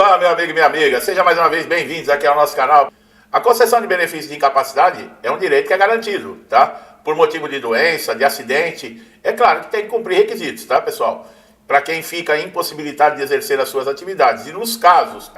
Olá, meu amigo e minha amiga, sejam mais uma vez bem-vindos aqui ao nosso canal. A concessão de benefícios de incapacidade é um direito que é garantido, tá? Por motivo de doença, de acidente, é claro que tem que cumprir requisitos, tá, pessoal? Para quem fica impossibilitado de exercer as suas atividades. E nos casos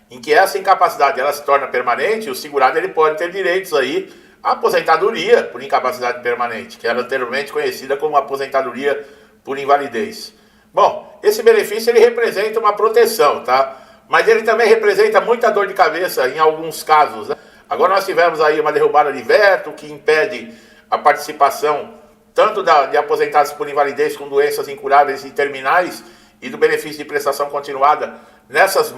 em que essa incapacidade ela se torna permanente, o segurado ele pode ter direitos aí à aposentadoria por incapacidade permanente, que era anteriormente conhecida como aposentadoria por invalidez. Bom, esse benefício ele representa uma proteção, tá? Mas ele também representa muita dor de cabeça em alguns casos, né? Agora nós tivemos aí uma derrubada de veto que impede a participação tanto de aposentados por invalidez com doenças incuráveis e terminais e do benefício de prestação continuada nessas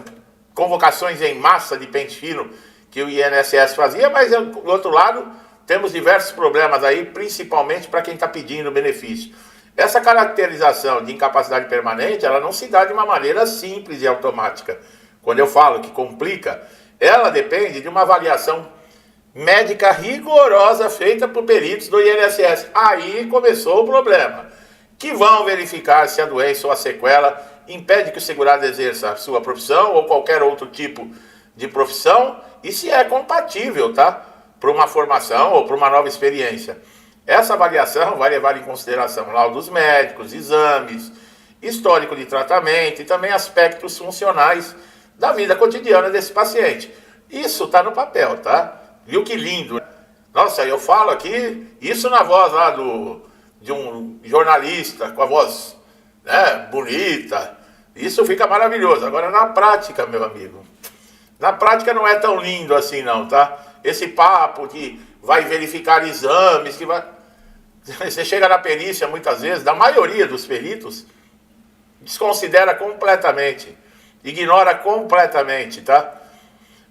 convocações em massa de pente fino que o INSS fazia, mas do outro lado temos diversos problemas aí, principalmente para quem está pedindo o benefício. Essa caracterização de incapacidade permanente, ela não se dá de uma maneira simples e automática. Quando eu falo que complica, ela depende de uma avaliação médica rigorosa feita por peritos do INSS. Aí começou o problema, que vão verificar se a doença ou a sequela impede que o segurado exerça a sua profissão ou qualquer outro tipo de profissão e se é compatível, tá? Para uma formação ou para uma nova experiência. Essa avaliação vai levar em consideração laudos médicos, exames, histórico de tratamento e também aspectos funcionais da vida cotidiana desse paciente. Isso está no papel, tá? Viu que lindo? Nossa, eu falo aqui, isso na voz lá de um jornalista, com a voz, né, bonita. Isso fica maravilhoso. Agora na prática, meu amigo, na prática não é tão lindo assim não, tá? Esse papo que vai verificar exames, que vai... Você chega na perícia muitas vezes, da maioria dos peritos, desconsidera completamente, ignora completamente, tá?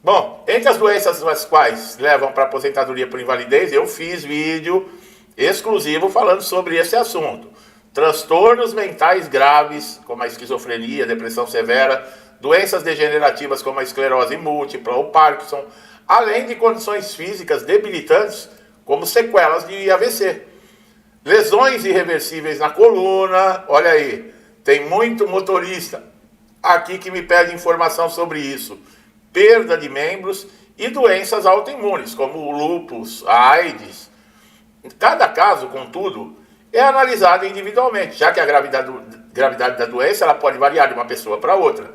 Bom, entre as doenças as quais levam para aposentadoria por invalidez, eu fiz vídeo exclusivo falando sobre esse assunto. Transtornos mentais graves, como a esquizofrenia, depressão severa, doenças degenerativas como a esclerose múltipla ou Parkinson, além de condições físicas debilitantes, como sequelas de AVC. Lesões irreversíveis na coluna, olha aí, tem muito motorista aqui que me pede informação sobre isso. Perda de membros e doenças autoimunes, como o lúpus, a AIDS. Cada caso, contudo, é analisado individualmente, já que a gravidade da doença ela pode variar de uma pessoa para outra.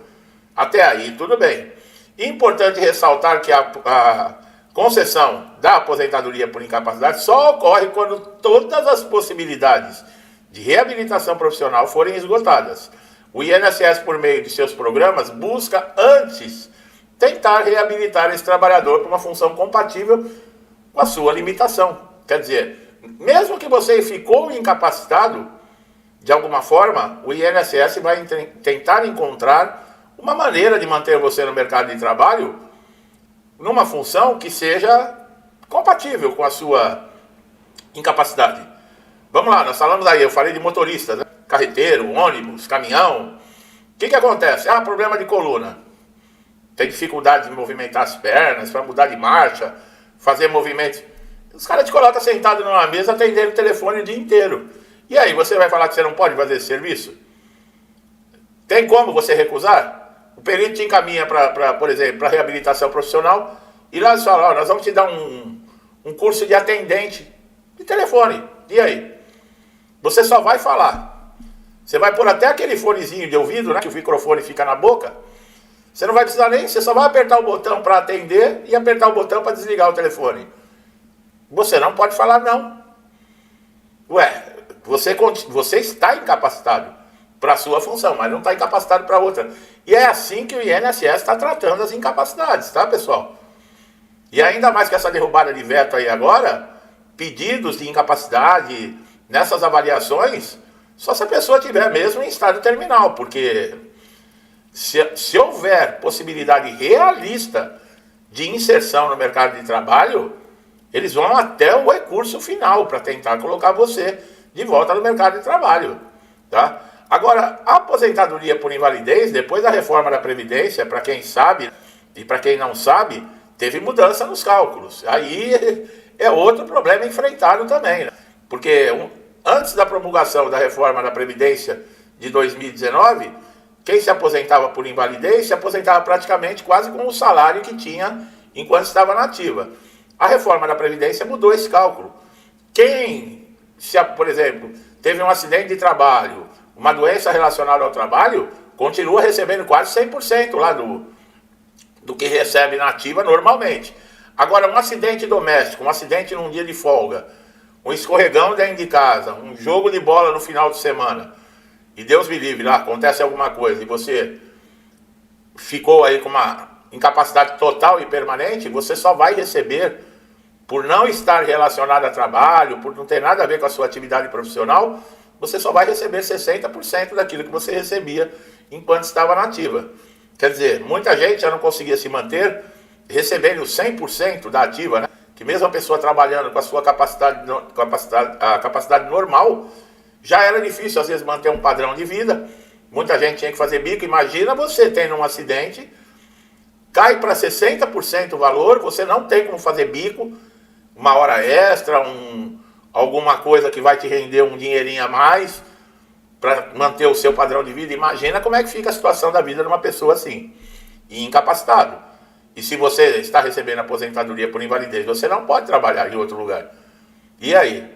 Até aí, tudo bem. Importante ressaltar que a concessão da aposentadoria por incapacidade só ocorre quando todas as possibilidades de reabilitação profissional forem esgotadas. O INSS, por meio de seus programas, busca antes tentar reabilitar esse trabalhador para uma função compatível com a sua limitação. Quer dizer, mesmo que você ficou incapacitado, de alguma forma, o INSS vai tentar encontrar uma maneira de manter você no mercado de trabalho numa função que seja compatível com a sua incapacidade. Vamos lá, nós falamos aí, eu falei de motoristas, né? Carreteiro, ônibus, caminhão. O que acontece? Ah, problema de coluna. Tem dificuldade de movimentar as pernas, para mudar de marcha, fazer movimentos. Os caras te colocam sentado numa mesa atendendo o telefone o dia inteiro. E aí, você vai falar que você não pode fazer esse serviço? Tem como você recusar? O perito te encaminha por exemplo, para reabilitação profissional e lá eles falam, nós vamos te dar um curso de atendente de telefone. E aí? Você só vai falar. Você vai pôr até aquele fonezinho de ouvido, né, que o microfone fica na boca. Você não vai precisar nem, você só vai apertar o botão para atender e apertar o botão para desligar o telefone. Você não pode falar não. Ué, você está incapacitado para a sua função, mas não está incapacitado para outra. E é assim que o INSS está tratando as incapacidades, tá, pessoal? E ainda mais que essa derrubada de veto aí agora, pedidos de incapacidade nessas avaliações, só se a pessoa tiver mesmo em estado terminal, porque se houver possibilidade realista de inserção no mercado de trabalho, eles vão até o recurso final para tentar colocar você de volta no mercado de trabalho, tá? Agora, a aposentadoria por invalidez, depois da reforma da Previdência, para quem sabe e para quem não sabe, teve mudança nos cálculos. Aí é outro problema enfrentado também, né? Porque antes da promulgação da reforma da Previdência de 2019, quem se aposentava por invalidez se aposentava praticamente quase com o salário que tinha enquanto estava na ativa. A reforma da Previdência mudou esse cálculo. Quem, por exemplo, teve um acidente de trabalho, uma doença relacionada ao trabalho, continua recebendo quase 100% lá do que recebe na ativa normalmente. Agora, um acidente doméstico, um acidente num dia de folga, um escorregão dentro de casa, um jogo de bola no final de semana, e Deus me livre, lá acontece alguma coisa, e você ficou aí com uma incapacidade total e permanente, você só vai receber, por não estar relacionado a trabalho, por não ter nada a ver com a sua atividade profissional, você só vai receber 60% daquilo que você recebia enquanto estava na ativa. Quer dizer, muita gente já não conseguia se manter recebendo 100% da ativa, né? Que mesmo a pessoa trabalhando com a sua capacidade normal, já era difícil às vezes manter um padrão de vida. Muita gente tinha que fazer bico. Imagina você tendo um acidente, cai para 60% o valor, você não tem como fazer bico, uma hora extra, alguma coisa que vai te render um dinheirinho a mais para manter o seu padrão de vida. Imagina como é que fica a situação da vida de uma pessoa assim, e incapacitado. E se você está recebendo aposentadoria por invalidez, você não pode trabalhar em outro lugar. E aí?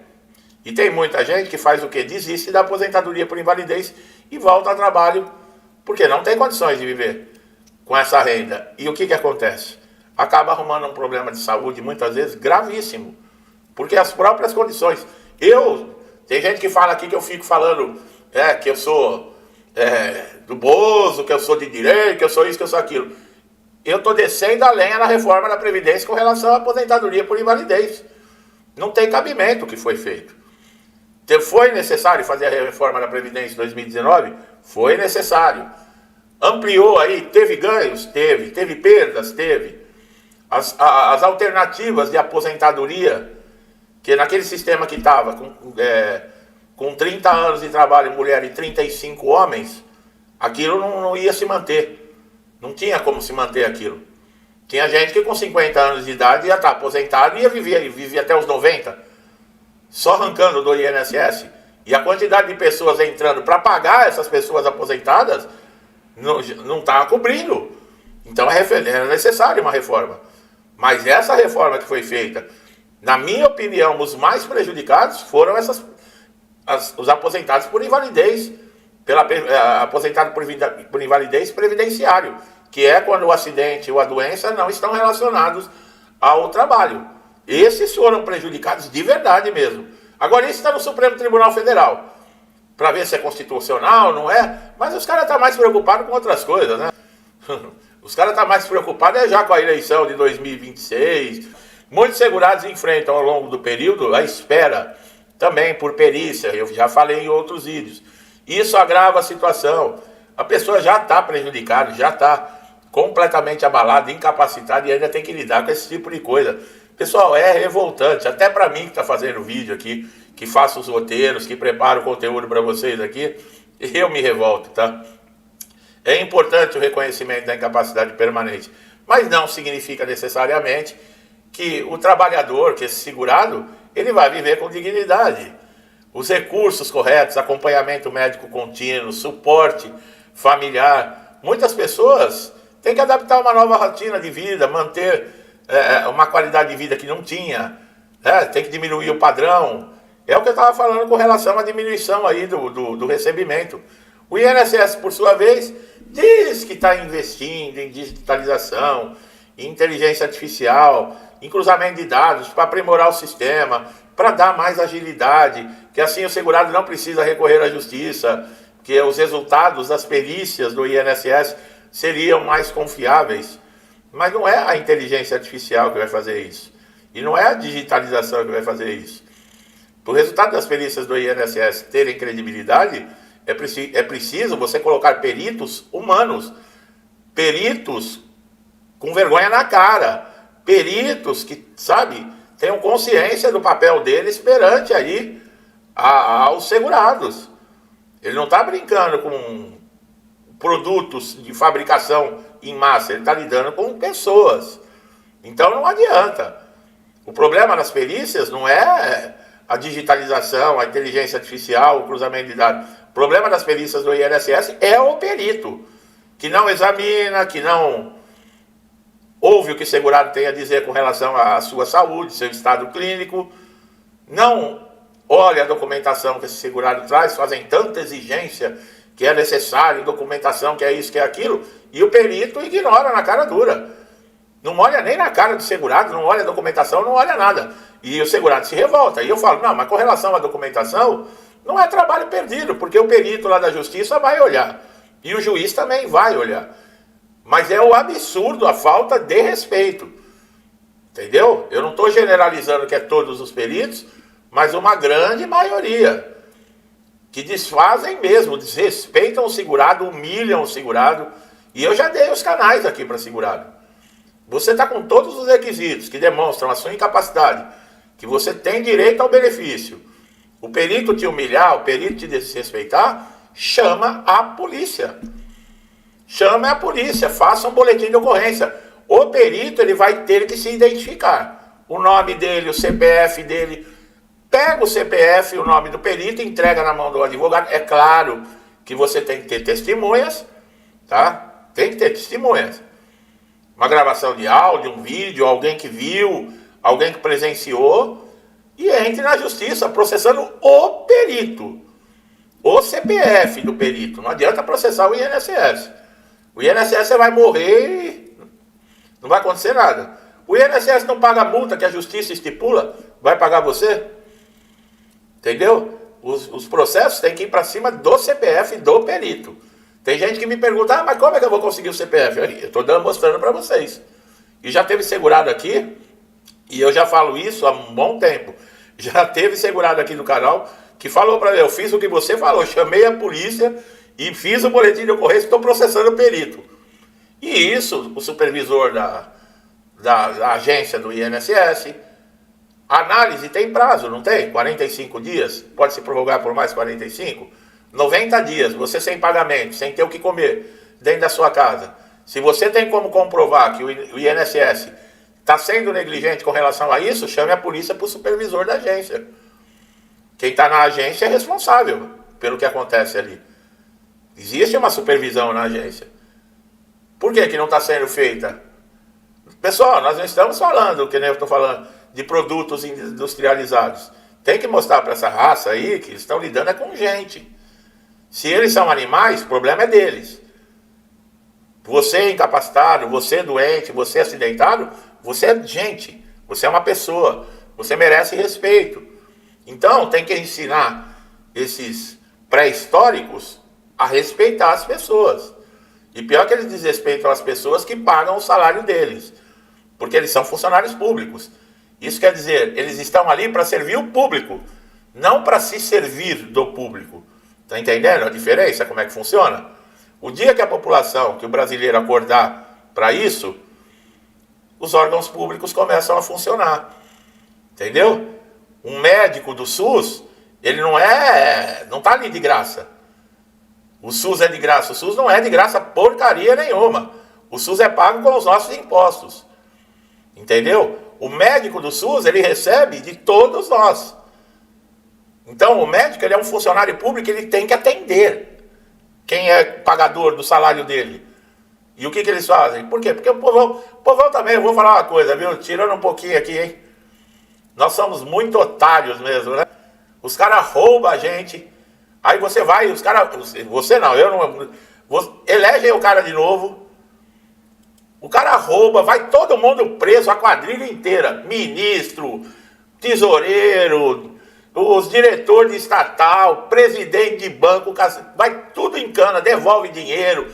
E tem muita gente que faz o quê? Desiste da aposentadoria por invalidez e volta ao trabalho, porque não tem condições de viver com essa renda. E o que acontece? Acaba arrumando um problema de saúde, muitas vezes, gravíssimo. Porque as próprias condições. Tem gente que fala aqui que eu fico falando que eu sou do Bozo, que eu sou de direita, que eu sou isso, que eu sou aquilo. Eu estou descendo a lenha na reforma da Previdência com relação à aposentadoria por invalidez. Não tem cabimento o que foi feito. Foi necessário fazer a reforma da Previdência em 2019? Foi necessário. Ampliou aí, teve ganhos? Teve perdas? Teve. As alternativas de aposentadoria, que naquele sistema que estava com 30 anos de trabalho mulher e 35 homens, aquilo não ia se manter. Não tinha como se manter aquilo. Tinha gente que com 50 anos de idade ia estar aposentado e ia viver até os 90, só arrancando do INSS. E a quantidade de pessoas entrando para pagar essas pessoas aposentadas não estava cobrindo. Então era necessária uma reforma. Mas essa reforma que foi feita, na minha opinião, os mais prejudicados foram os aposentados por invalidez, aposentado por invalidez previdenciário, que é quando o acidente ou a doença não estão relacionados ao trabalho. Esses foram prejudicados de verdade mesmo. Agora isso está no Supremo Tribunal Federal, para ver se é constitucional, não é? Mas os caras estão mais preocupados com outras coisas, né? Os caras estão mais preocupados já com a eleição de 2026. Muitos segurados enfrentam ao longo do período a espera, também por perícia, eu já falei em outros vídeos. Isso agrava a situação. A pessoa já está prejudicada, já está completamente abalada, incapacitada e ainda tem que lidar com esse tipo de coisa. Pessoal, é revoltante, até para mim que está fazendo vídeo aqui, que faço os roteiros, que preparo o conteúdo para vocês aqui, eu me revolto, tá? É importante o reconhecimento da incapacidade permanente, mas não significa necessariamente que o trabalhador, que esse segurado, ele vai viver com dignidade. Os recursos corretos, acompanhamento médico contínuo, suporte familiar. Muitas pessoas têm que adaptar uma nova rotina de vida, manter uma qualidade de vida que não tinha, tem que diminuir o padrão. É o que eu estava falando com relação à diminuição aí do recebimento. O INSS, por sua vez, diz que está investindo em digitalização, em inteligência artificial, em cruzamento de dados para aprimorar o sistema, para dar mais agilidade, que assim o segurado não precisa recorrer à justiça, que os resultados das perícias do INSS seriam mais confiáveis. Mas não é a inteligência artificial que vai fazer isso. E não é a digitalização que vai fazer isso. Para o resultado das perícias do INSS terem credibilidade, é preciso você colocar peritos humanos, peritos com vergonha na cara, peritos que, tenham consciência do papel deles perante aí aos segurados. Ele não está brincando com produtos de fabricação em massa, ele está lidando com pessoas. Então não adianta. O problema das perícias não é a digitalização, a inteligência artificial, o cruzamento de dados. O problema das perícias do INSS é o perito, que não examina, que não ouve o que o segurado tem a dizer com relação à sua saúde, seu estado clínico, não olha a documentação que esse segurado traz, fazem tanta exigência que é necessário, documentação, que é isso, que é aquilo, e o perito ignora na cara dura. Não olha nem na cara do segurado, não olha a documentação, não olha nada. E o segurado se revolta. E eu falo, não, mas com relação à documentação, não é trabalho perdido, porque o perito lá da justiça vai olhar. E o juiz também vai olhar. Mas é o absurdo, a falta de respeito. Entendeu? Eu não estou generalizando que é todos os peritos, mas uma grande maioria. Que desfazem mesmo, desrespeitam o segurado, humilham o segurado. E eu já dei os canais aqui para segurado. Você está com todos os requisitos que demonstram a sua incapacidade, que você tem direito ao benefício. O perito te humilhar, o perito te desrespeitar, chama a polícia. Chame a polícia, faça um boletim de ocorrência. O perito ele vai ter que se identificar. O nome dele, o CPF dele. Pega o CPF, o nome do perito, entrega na mão do advogado. É claro que você tem que ter testemunhas, tá? Tem que ter testemunhas. Uma gravação de áudio, um vídeo, alguém que viu, alguém que presenciou, e entre na justiça processando o perito, o CPF do perito. Não adianta processar o INSS. O INSS você vai morrer e não vai acontecer nada. O INSS não paga a multa que a justiça estipula, vai pagar você? Entendeu? Os processos têm que ir para cima do CPF do perito. Tem gente que me pergunta, mas como é que eu vou conseguir o CPF? Eu estou mostrando para vocês. E já teve segurado aqui, e eu já falo isso há um bom tempo. Já teve segurado aqui no canal, que falou para mim, eu fiz o que você falou, chamei a polícia e fiz o boletim de ocorrência, estou processando o perito. E isso, o supervisor da agência do INSS, a análise tem prazo, não tem? 45 dias, pode se prorrogar por mais 45 90 dias, você sem pagamento, sem ter o que comer dentro da sua casa. Se você tem como comprovar que o INSS está sendo negligente com relação a isso, chame a polícia para o supervisor da agência. Quem está na agência é responsável pelo que acontece ali. Existe uma supervisão na agência. Por que não está sendo feita? Pessoal, nós não estamos falando, que nem eu estou falando, de produtos industrializados. Tem que mostrar para essa raça aí que eles estão lidando é com gente. Se eles são animais, o problema é deles. Você é incapacitado, você é doente, você é acidentado, você é gente, você é uma pessoa, você merece respeito. Então tem que ensinar esses pré-históricos a respeitar as pessoas. E pior que eles desrespeitam as pessoas que pagam o salário deles, porque eles são funcionários públicos. Isso quer dizer, eles estão ali para servir o público, não para se servir do público. Está entendendo a diferença, como é que funciona? O dia que a população, que o brasileiro acordar para isso, os órgãos públicos começam a funcionar. Entendeu? Um médico do SUS, ele não está ali de graça. O SUS é de graça. O SUS não é de graça porcaria nenhuma. O SUS é pago com os nossos impostos. Entendeu? O médico do SUS, ele recebe de todos nós. Então, o médico, ele é um funcionário público, ele tem que atender quem é pagador do salário dele. E o que eles fazem? Por quê? Porque o povão também, eu vou falar uma coisa, viu? Tirando um pouquinho aqui, hein? Nós somos muito otários mesmo, né? Os caras roubam a gente. Aí você vai, os caras... Você não, eu não... Elegem o cara de novo. O cara rouba, vai todo mundo preso, a quadrilha inteira. Ministro, tesoureiro, os diretores de estatal, presidente de banco, vai tudo em cana, devolve dinheiro,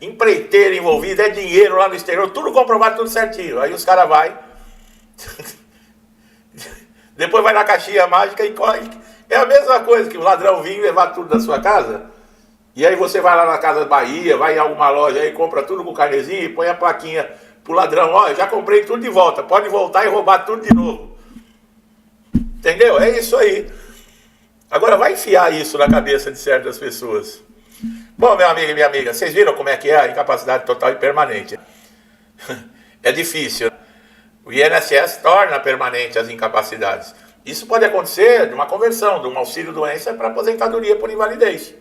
empreiteiro envolvido, é dinheiro lá no exterior, tudo comprovado, tudo certinho. Aí os caras vai, depois vai na caixinha mágica e corre. É a mesma coisa que o ladrão vir levar tudo da sua casa. E aí você vai lá na Casa Bahia, vai em alguma loja aí, compra tudo com carnezinho e põe a plaquinha pro ladrão, ó, já comprei tudo de volta, pode voltar e roubar tudo de novo. Entendeu? É isso aí. Agora vai enfiar isso na cabeça de certas pessoas. Bom, meu amigo e minha amiga, vocês viram como é que é a incapacidade total e permanente? É difícil. O INSS torna permanente as incapacidades. Isso pode acontecer de uma conversão, de um auxílio-doença para aposentadoria por invalidez.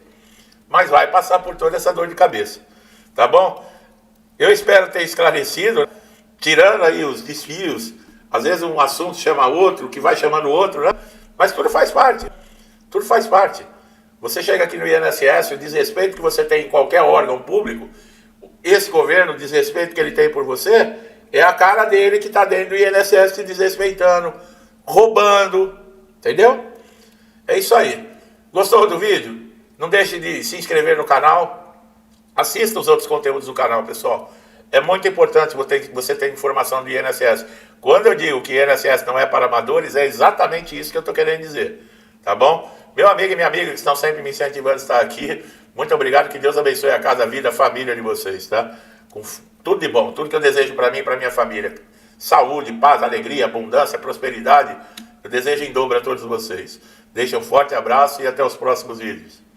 Mas vai passar por toda essa dor de cabeça. Tá bom? Eu espero ter esclarecido, tirando aí os desfios. Às vezes um assunto chama outro, que vai chamando outro, né? Mas tudo faz parte. Tudo faz parte. Você chega aqui no INSS, o desrespeito que você tem em qualquer órgão público, esse governo, o desrespeito que ele tem por você, é a cara dele que está dentro do INSS te desrespeitando, roubando, entendeu? É isso aí. Gostou do vídeo? Não deixe de se inscrever no canal. Assista os outros conteúdos do canal, pessoal. É muito importante você ter informação do INSS. Quando eu digo que INSS não é para amadores, é exatamente isso que eu estou querendo dizer. Tá bom? Meu amigo e minha amiga que estão sempre me incentivando a estar aqui, muito obrigado. Que Deus abençoe a casa, a vida, a família de vocês, tá? Com tudo de bom, tudo que eu desejo para mim e para minha família. Saúde, paz, alegria, abundância, prosperidade. Eu desejo em dobro a todos vocês. Deixe um forte abraço e até os próximos vídeos.